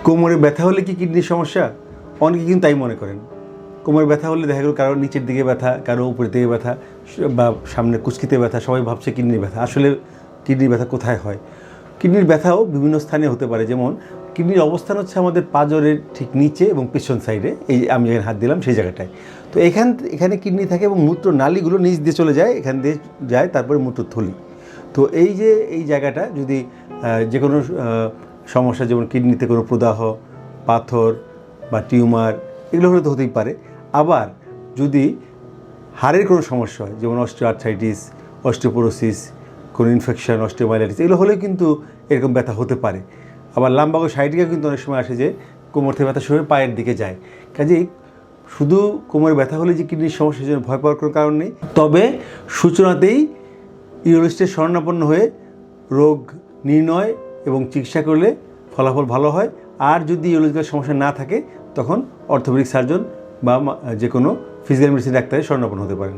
কোমরে ব্যথা হলে কি কিডনির সমস্যা? অনেকে কিন্তু তাই মনে করেন। কোমরে ব্যথা হলে দেখা গেল কারো নিচের দিকে ব্যথা, কারো উপরের দিকে ব্যথা বা সামনে কুচকিতে ব্যথা, সবাই ভাবছে কিডনির ব্যথা। আসলে কিডনির ব্যথা কোথায় হয়? কিডনির ব্যথাও বিভিন্ন স্থানে হতে পারে। যেমন কিডনির অবস্থান হচ্ছে আমাদের পাঁজরের ঠিক নিচে এবং পেছন সাইডে, এই আমি যেখানে হাত দিলাম সেই জায়গাটায়। তো এখানে কিডনি থাকে এবং মূত্র নালীগুলো নিচ দিয়ে চলে যায়, এখান দিয়ে যায়, তারপরে মূত্রথলি। তো এই যে এই জায়গাটা যদি যে কোনো সমস্যা, যেমন কিডনিতে কোনো প্রদাহ, পাথর বা টিউমার, এগুলো হলে তো হতেই পারে। আবার যদি হাড়ের কোনো সমস্যা হয়, যেমন অস্টিওআর্থ্রাইটিস, অস্টিওপোরোসিস, কোনো ইনফেকশন, অস্টিওমাইলাইটিস, এগুলো হলেও কিন্তু এরকম ব্যথা হতে পারে। আবার লাম্বাগো সাইটিকা কিন্তু অনেক সময় আসে যে কোমর থেকে ব্যথা শুরু হয়ে পায়ের দিকে যায়। কাজেই শুধু কোমরে ব্যথা হলে যে কিডনির সমস্যার জন্য ভয় পাওয়ার কোনো কারণ নেই। তবে সূচনাতেই ইউরোলজিস্টের শরণাপন্ন হয়ে রোগ নির্ণয় এবং চিকিৎসা করলে ফলাফল ভালো হয়। আর যদি ইউরোলজিক্যাল সমস্যা না থাকে তখন অর্থোপেডিক সার্জন বা যে কোনো ফিজিক্যাল মেডিসিন ডাক্তারের শরণাপন্ন হতে পারেন।